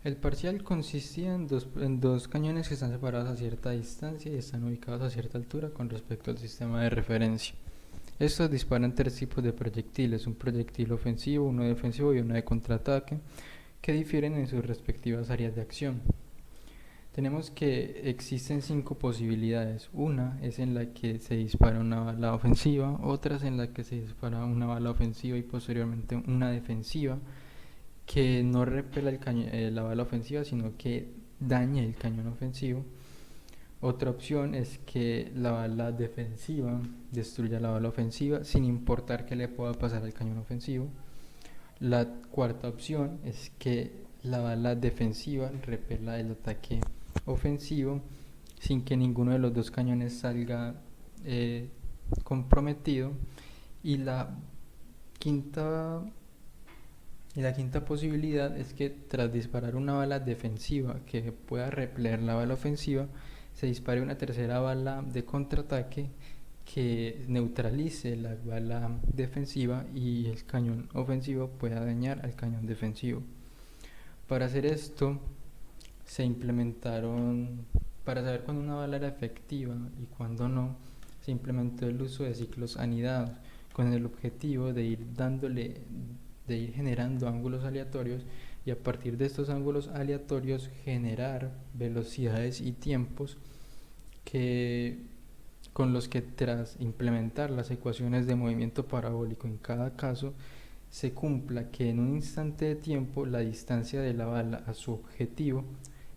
El parcial consistía en dos cañones que están separados a cierta distancia y están ubicados a cierta altura con respecto al sistema de referencia. Estos disparan tres tipos de proyectiles, un proyectil ofensivo, uno defensivo y uno de contraataque, que difieren en sus respectivas áreas de acción. Tenemos que existen 5 posibilidades. Una es en la que se dispara una bala ofensiva, otra es en la que se dispara una bala ofensiva y posteriormente una defensiva, que no repela la bala ofensiva, sino que daña el cañón ofensivo. Otra opción es que la bala defensiva destruya la bala ofensiva sin importar qué le pueda pasar al cañón ofensivo. La cuarta opción es que la bala defensiva repela el ataque ofensivo sin que ninguno de los dos cañones salga comprometido. Y quinta y la quinta posibilidad es que tras disparar una bala defensiva que pueda repeler la bala ofensiva, se dispare una tercera bala de contraataque que neutralice la bala defensiva y el cañón ofensivo pueda dañar al cañón defensivo. Para hacer esto, se implementaron, para saber cuándo una bala era efectiva y cuándo no, se implementó el uso de ciclos anidados con el objetivo de ir generando ángulos aleatorios y a partir de estos ángulos aleatorios generar velocidades y tiempos que con los que tras implementar las ecuaciones de movimiento parabólico en cada caso se cumpla que en un instante de tiempo la distancia de la bala a su objetivo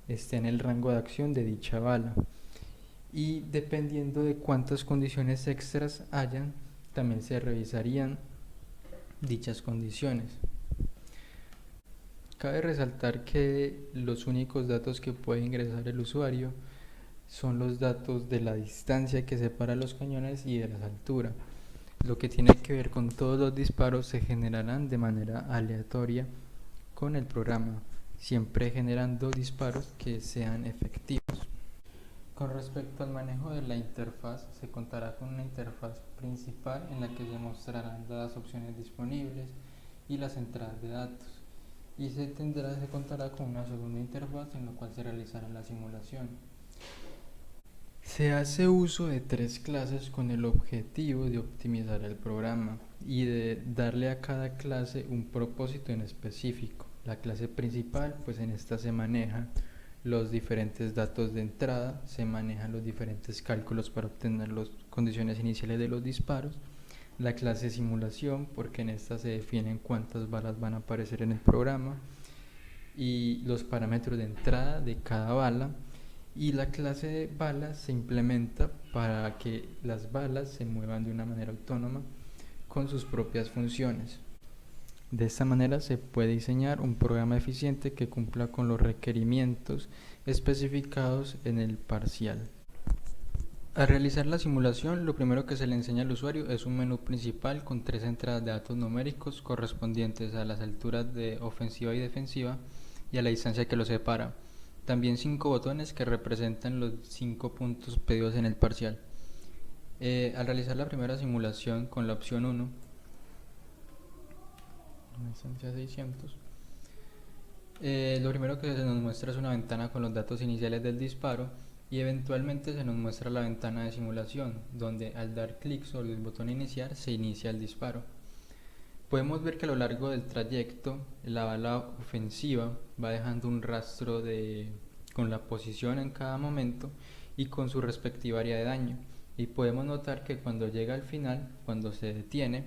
esté en el rango de acción de dicha bala, y dependiendo de cuántas condiciones extras hayan, también se revisarían dichas condiciones. Cabe resaltar que los únicos datos que puede ingresar el usuario son los datos de la distancia que separa los cañones y de la altura. Lo que tiene que ver con todos los disparos se generarán de manera aleatoria con el programa, siempre generando disparos que sean efectivos. Con respecto al manejo de la interfaz, se contará con una interfaz principal en la que se mostrarán las opciones disponibles y las entradas de datos, y se contará con una segunda interfaz en la cual se realizará la simulación. Se hace uso de 3 clases con el objetivo de optimizar el programa y de darle a cada clase un propósito en específico. La clase principal, pues en esta se maneja los diferentes datos de entrada, se manejan los diferentes cálculos para obtener las condiciones iniciales de los disparos. La clase simulación, porque en esta se definen cuántas balas van a aparecer en el programa y los parámetros de entrada de cada bala. Y la clase de balas se implementa para que las balas se muevan de una manera autónoma con sus propias funciones. De esta manera se puede diseñar un programa eficiente que cumpla con los requerimientos especificados en el parcial. Al realizar la simulación, lo primero que se le enseña al usuario es un menú principal con 3 entradas de datos numéricos correspondientes a las alturas de ofensiva y defensiva y a la distancia que los separa. También 5 botones que representan los 5 puntos pedidos en el parcial. Al realizar la primera simulación con la opción 1, distancia 600, lo primero que se nos muestra es una ventana con los datos iniciales del disparo y eventualmente se nos muestra la ventana de simulación, donde al dar clic sobre el botón iniciar se inicia el disparo. Podemos ver que a lo largo del trayecto la bala ofensiva va dejando un rastro con la posición en cada momento y con su respectiva área de daño, y podemos notar que cuando llega al final, cuando se detiene,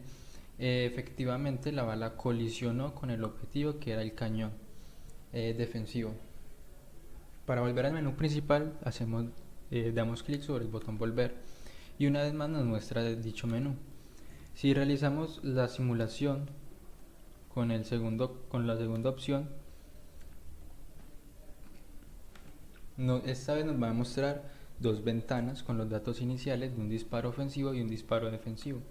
efectivamente la bala colisionó con el objetivo, que era el cañón defensivo. Para volver al menú principal damos clic sobre el botón volver y una vez más nos muestra dicho menú. Si realizamos la simulación con la segunda opción, esta vez nos va a mostrar 2 ventanas con los datos iniciales de un disparo ofensivo y un disparo defensivo.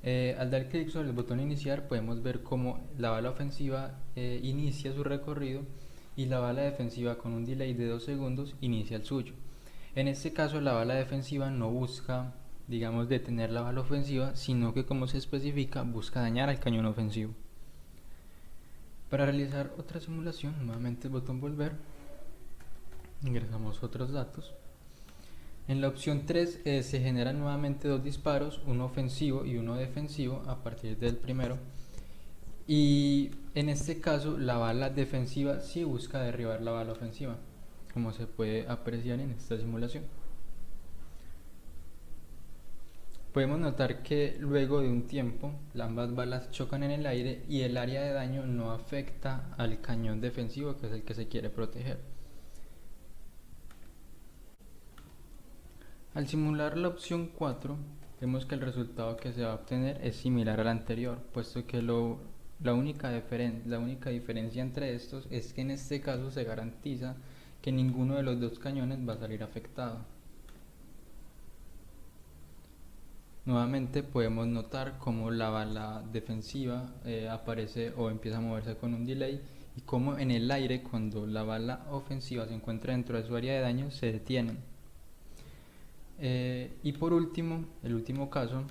Al dar clic sobre el botón iniciar podemos ver cómo la bala ofensiva inicia su recorrido y la bala defensiva, con un delay de 2 segundos, inicia el suyo. En este caso la bala defensiva no busca, digamos, detener la bala ofensiva, sino que, como se especifica, busca dañar al cañón ofensivo. Para realizar otra simulación, nuevamente el botón volver, ingresamos otros datos. En la opción 3 se generan nuevamente dos disparos, uno ofensivo y uno defensivo a partir del primero. Y en este caso la bala defensiva sí busca derribar la bala ofensiva, como se puede apreciar en esta simulación. Podemos notar que luego de un tiempo ambas balas chocan en el aire y el área de daño no afecta al cañón defensivo, que es el que se quiere proteger. Al simular la opción 4, vemos que el resultado que se va a obtener es similar al anterior, puesto que la única diferencia entre estos es que en este caso se garantiza que ninguno de los dos cañones va a salir afectado. Nuevamente podemos notar cómo la bala defensiva aparece o empieza a moverse con un delay, y cómo en el aire, cuando la bala ofensiva se encuentra dentro de su área de daño, se detienen. Y por último, el último caso,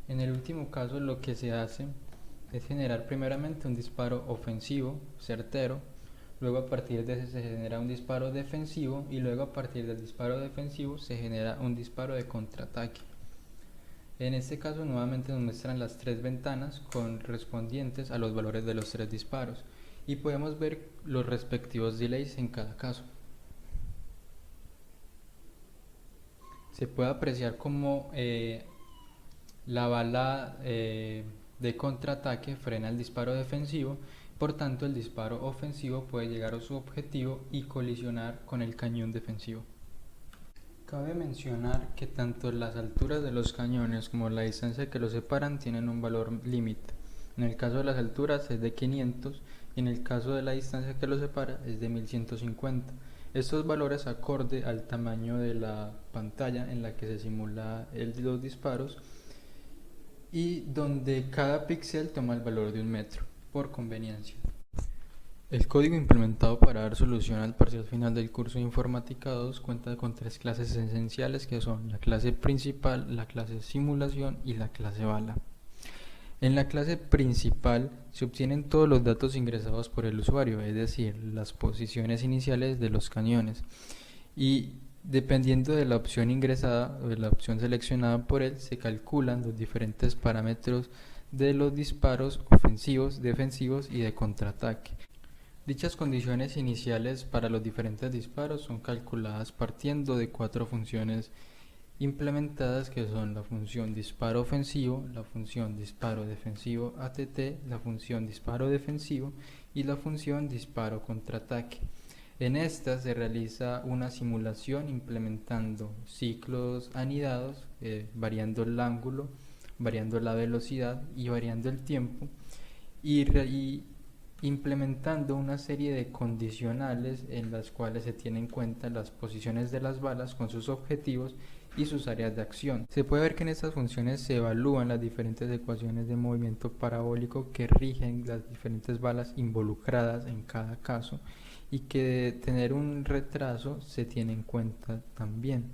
en el último caso lo que se hace es generar primeramente un disparo ofensivo certero, luego a partir de ese se genera un disparo defensivo, y luego a partir del disparo defensivo se genera un disparo de contraataque. En este caso nuevamente nos muestran las tres ventanas correspondientes a los valores de los tres disparos, y podemos ver los respectivos delays en cada caso. Se puede apreciar como la bala de contraataque frena el disparo defensivo, por tanto el disparo ofensivo puede llegar a su objetivo y colisionar con el cañón defensivo. Cabe mencionar que tanto las alturas de los cañones como la distancia que los separan tienen un valor límite. En el caso de las alturas es de 500 y en el caso de la distancia que los separa es de 1150. Estos valores acorde al tamaño de la pantalla en la que se simula los disparos, y donde cada píxel toma el valor de 1 metro, por conveniencia. El código implementado para dar solución al parcial final del curso de Informática 2 cuenta con tres clases esenciales, que son la clase principal, la clase simulación y la clase bala. En la clase principal se obtienen todos los datos ingresados por el usuario, es decir, las posiciones iniciales de los cañones, y dependiendo de la opción ingresada o de la opción seleccionada por él, se calculan los diferentes parámetros de los disparos ofensivos, defensivos y de contraataque. Dichas condiciones iniciales para los diferentes disparos son calculadas partiendo de cuatro funciones implementadas, que son la función disparo ofensivo, la función disparo defensivo ATT, la función disparo defensivo y la función disparo contraataque. En esta se realiza una simulación implementando ciclos anidados, variando el ángulo, variando la velocidad y variando el tiempo, y implementando una serie de condicionales en las cuales se tienen en cuenta las posiciones de las balas con sus objetivos y sus áreas de acción. Se puede ver que en estas funciones se evalúan las diferentes ecuaciones de movimiento parabólico que rigen las diferentes balas involucradas en cada caso, y que de tener un retraso se tiene en cuenta también.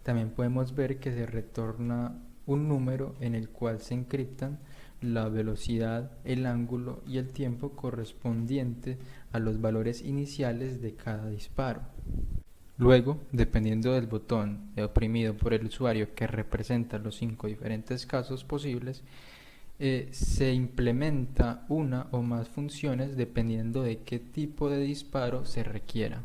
También podemos ver que se retorna un número en el cual se encriptan la velocidad, el ángulo y el tiempo correspondiente a los valores iniciales de cada disparo. Luego, dependiendo del botón oprimido por el usuario que representa los 5 diferentes casos posibles, se implementa una o más funciones dependiendo de qué tipo de disparo se requiera.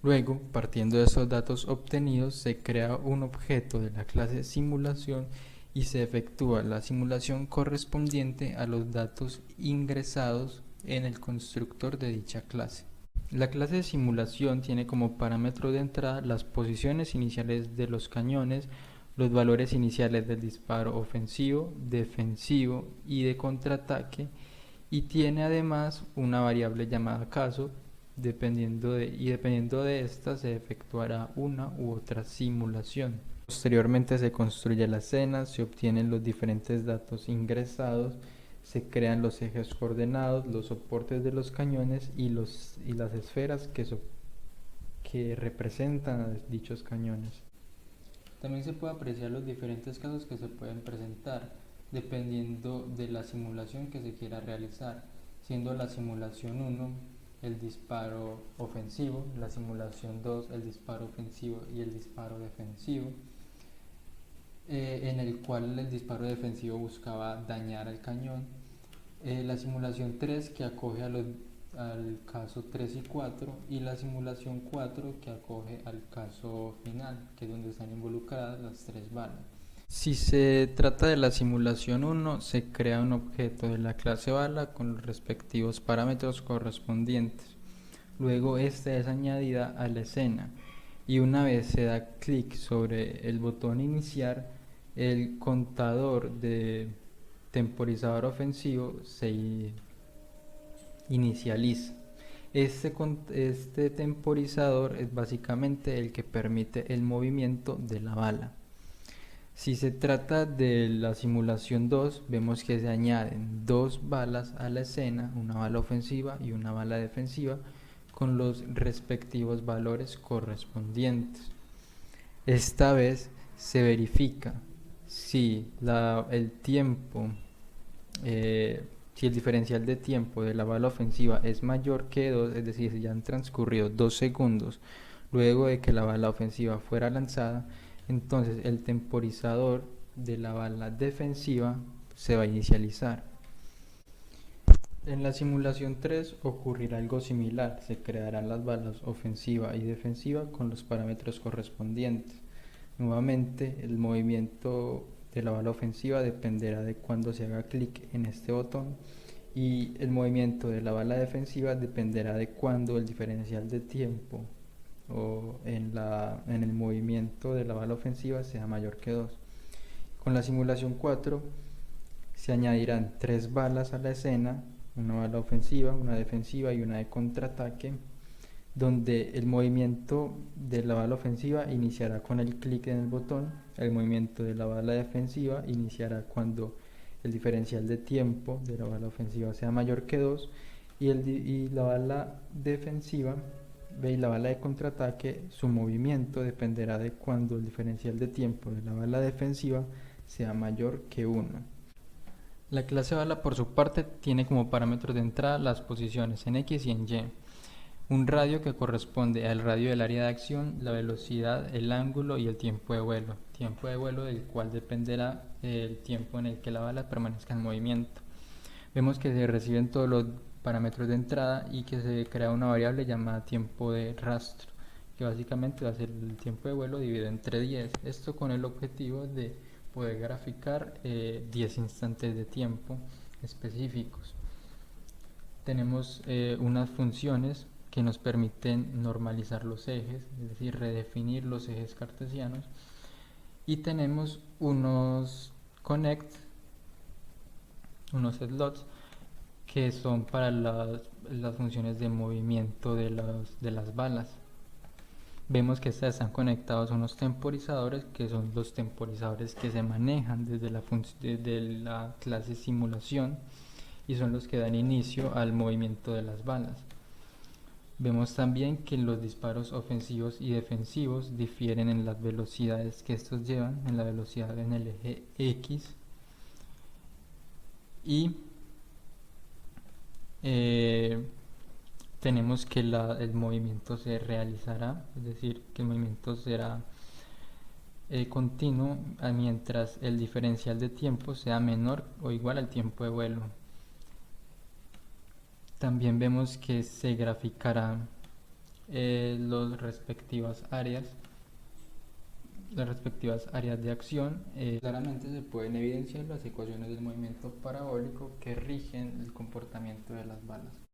Luego, partiendo de esos datos obtenidos, se crea un objeto de la clase simulación y se efectúa la simulación correspondiente a los datos ingresados en el constructor de dicha clase. La clase de simulación tiene como parámetro de entrada las posiciones iniciales de los cañones, los valores iniciales del disparo ofensivo, defensivo y de contraataque, y tiene además una variable llamada caso, dependiendo de esta se efectuará una u otra simulación. Posteriormente se construye la escena, se obtienen los diferentes datos ingresados, se crean los ejes coordenados, los soportes de los cañones y las esferas que representan a dichos cañones. También se puede apreciar los diferentes casos que se pueden presentar. dependiendo de la simulación que se quiera realizar, siendo la simulación 1 el disparo ofensivo, la simulación 2 el disparo ofensivo y el disparo defensivo, en el cual el disparo defensivo buscaba dañar al cañón, la simulación 3 que acoge al caso 3 y 4 y la simulación 4 que acoge al caso final, que es donde están involucradas las 3 balas. Si se trata de la simulación 1, se crea un objeto de la clase bala con los respectivos parámetros correspondientes. Luego esta es añadida a la escena y una vez se da clic sobre el botón iniciar, el contador de temporizador ofensivo se inicializa. Este temporizador es básicamente el que permite el movimiento de la bala. Si se trata de la simulación 2, vemos que se añaden 2 balas a la escena, una bala ofensiva y una bala defensiva, con los respectivos valores correspondientes. Esta vez se verifica si el tiempo, si el diferencial de tiempo de la bala ofensiva es mayor que 2, es decir, si ya han transcurrido 2 segundos luego de que la bala ofensiva fuera lanzada, entonces el temporizador de la bala defensiva se va a inicializar. En la simulación 3 ocurrirá algo similar, se crearán las balas ofensiva y defensiva con los parámetros correspondientes. Nuevamente, el movimiento de la bala ofensiva dependerá de cuando se haga clic en este botón y el movimiento de la bala defensiva dependerá de cuando el diferencial de tiempo o en el movimiento de la bala ofensiva sea mayor que 2. Con la simulación 4 se añadirán 3 balas a la escena, una bala ofensiva, una defensiva y una de contraataque, donde el movimiento de la bala ofensiva iniciará con el clic en el botón, el movimiento de la bala defensiva iniciará cuando el diferencial de tiempo de la bala ofensiva sea mayor que 2 y la bala defensiva y la bala de contraataque, su movimiento dependerá de cuando el diferencial de tiempo de la bala defensiva sea mayor que 1. La clase bala por su parte tiene como parámetros de entrada las posiciones en X y en Y, un radio que corresponde al radio del área de acción, la velocidad, el ángulo y el tiempo de vuelo del cual dependerá el tiempo en el que la bala permanezca en movimiento. Vemos que se reciben todos los parámetros de entrada y que se crea una variable llamada tiempo de rastro, que básicamente va a ser el tiempo de vuelo dividido entre 10, esto con el objetivo de poder graficar 10 instantes de tiempo específicos. Tenemos unas funciones que nos permiten normalizar los ejes, es decir, redefinir los ejes cartesianos, y tenemos unos connect, unos slots que son para las funciones de movimiento de las balas. Vemos que estas están conectados a unos temporizadores, que son los temporizadores que se manejan desde la clase simulación y son los que dan inicio al movimiento de las balas. Vemos también que los disparos ofensivos y defensivos difieren en las velocidades que estos llevan, en la velocidad en el eje X, y tenemos que el movimiento se realizará, es decir, que el movimiento será continuo mientras el diferencial de tiempo sea menor o igual al tiempo de vuelo. También vemos que se graficarán las respectivas áreas de acción. Claramente se pueden evidenciar las ecuaciones del movimiento parabólico que rigen el comportamiento de las balas.